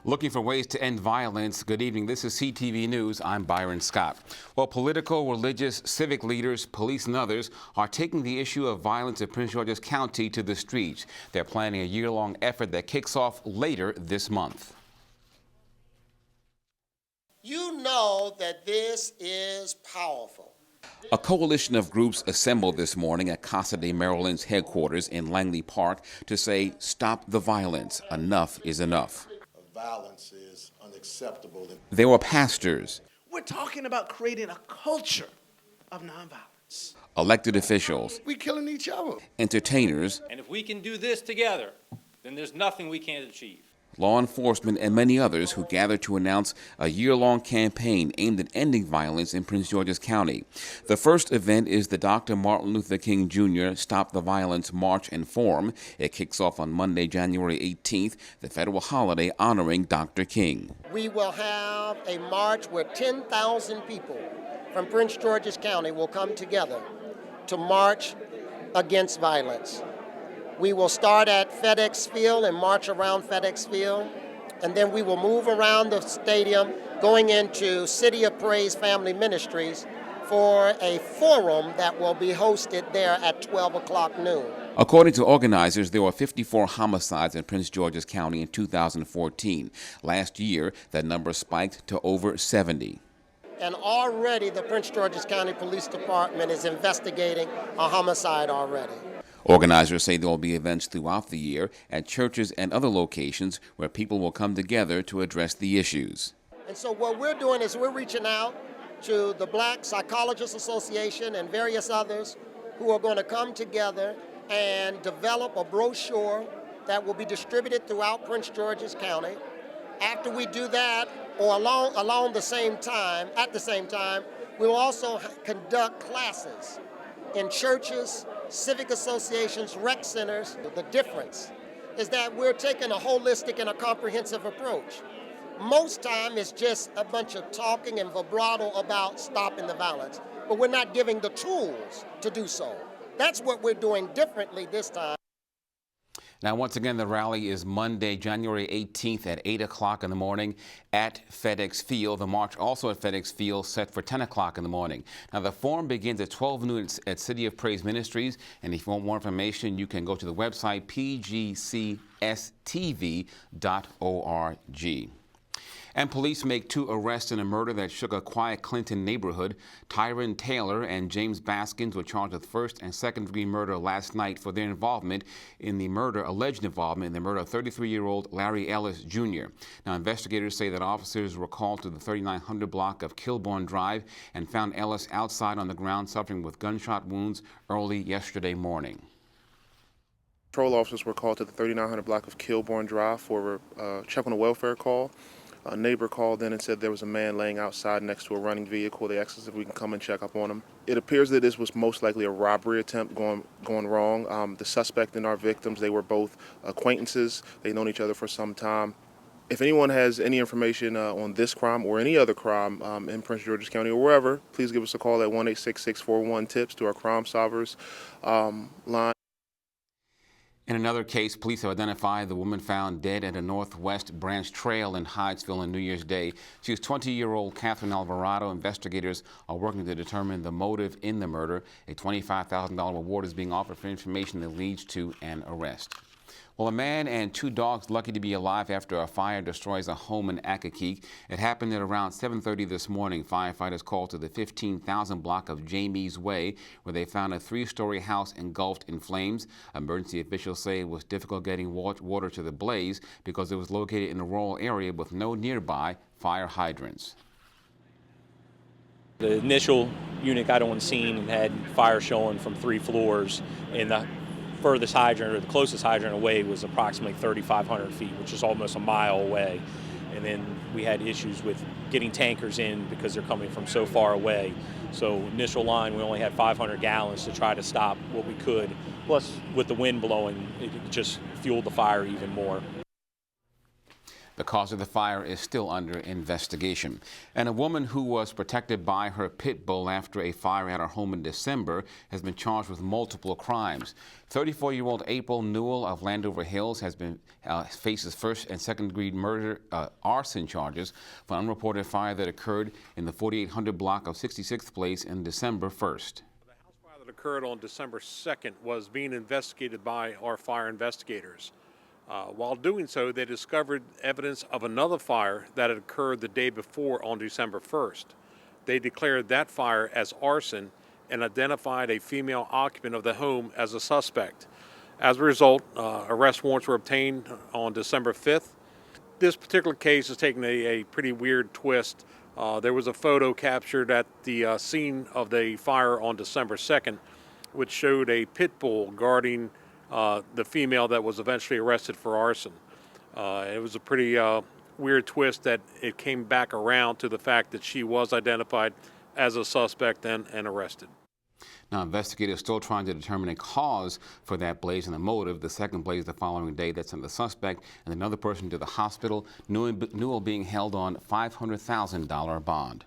Looking for ways to end violence. Good evening. This is CTV News. I'm Byron Scott. Well, political, religious, civic leaders, police, and others are taking the issue of violence in Prince George's County to the streets. They're planning a year-long effort that kicks off later this month. You know that this is powerful. A coalition of groups assembled this morning at Casa de Maryland's headquarters in Langley Park to say, stop the violence. Enough is enough. Violence is unacceptable. There were pastors. We're talking about creating a culture of nonviolence. Elected officials. We're killing each other. Entertainers. And if we can do this together, then there's nothing we can't achieve. Law enforcement, and many others who gathered to announce a year-long campaign aimed at ending violence in Prince George's County. The first event is the Dr. Martin Luther King Jr. Stop the Violence March and Forum. It kicks off on Monday, January 18th, the federal holiday honoring Dr. King. We will have a march where 10,000 people from Prince George's County will come together to march against violence. We will start at FedEx Field and march around FedEx Field, and then we will move around the stadium going into City of Praise Family Ministries for a forum that will be hosted there at 12 o'clock noon. According to organizers, there were 54 homicides in Prince George's County in 2014. Last year, that number spiked to over 70. And already the Prince George's County Police Department is investigating a homicide already. Organizers say there will be events throughout the year at churches and other locations where people will come together to address the issues. And so what we're doing is we're reaching out to the Black Psychologists Association and various others who are going to come together and develop a brochure that will be distributed throughout Prince George's County. After we do that, or along the same time, at the same time, we will also conduct classes in churches, civic associations, rec centers. The difference is that we're taking a holistic and a comprehensive approach. Most time it's just a bunch of talking and vibrato about stopping the violence, but we're not giving the tools to do so. That's what we're doing differently this time. Now, once again, the rally is Monday, January 18th at 8 o'clock in the morning at FedEx Field. The march also at FedEx Field set for 10 o'clock in the morning. Now, the forum begins at 12 noon at City of Praise Ministries. And if you want more information, you can go to the website PGCTV.org. And police make 2 arrests in a murder that shook a quiet Clinton neighborhood. Tyron Taylor and James Baskins were charged with first and second-degree murder last night for their involvement in the murder, alleged involvement in the murder of 33-year-old Larry Ellis Jr. Now, investigators say that officers were called to the 3900 block of Kilbourne Drive and found Ellis outside on the ground suffering with gunshot wounds early yesterday morning. Patrol officers were called to the 3900 block of Kilbourne Drive for a check on a welfare call. A neighbor called in and said there was a man laying outside next to a running vehicle. They asked us if we can come and check up on him. It appears that this was most likely a robbery attempt going wrong. The suspect and our victims, they were both acquaintances. They'd known each other for some time. If anyone has any information on this crime or any other crime in Prince George's County or wherever, please give us a call at 1-866-641-TIPS to our Crime Solvers line. In another case, police have identified the woman found dead at a Northwest Branch Trail in Hydesville on New Year's Day. She was 20-year-old Catherine Alvarado. Investigators are working to determine the motive in the murder. A $25,000 reward is being offered for information that leads to an arrest. Well, a man and 2 dogs lucky to be alive after a fire destroys a home in Accokeek. It happened at around 7:30 this morning. Firefighters called to the 15,000 block of Jamie's Way, where they found a 3-story house engulfed in flames. Emergency officials say it was difficult getting water to the blaze because it was located in a rural area with no nearby fire hydrants. The initial unit got on scene and had fire showing from 3 floors, and the furthest hydrant, or the closest hydrant away, was approximately 3,500 feet, which is almost a mile away. And then we had issues with getting tankers in because they're coming from so far away. So initial line, we only had 500 gallons to try to stop what we could. Plus, with the wind blowing, it just fueled the fire even more. The cause of the fire is still under investigation. And a woman who was protected by her pit bull after a fire at her home in December has been charged with multiple crimes. 34-year-old April Newell of Landover Hills has been faces first and second-degree murder arson charges for an unreported fire that occurred in the 4800 block of 66th Place in December 1st. The house fire that occurred on December 2nd was being investigated by our fire investigators. While doing so, they discovered evidence of another fire that had occurred the day before on December 1st. They declared that fire as arson and identified a female occupant of the home as a suspect. As a result, arrest warrants were obtained on December 5th. This particular case has taken a pretty weird twist. There was a photo captured at the scene of the fire on December 2nd, which showed a pit bull guarding the female that was eventually arrested for arson. It was a pretty weird twist that it came back around to the fact that she was identified as a suspect and arrested. Now, investigators are still trying to determine a cause for that blaze and the motive. The second blaze the following day that sent the suspect and another person to the hospital, Newell being held on $500,000 bond.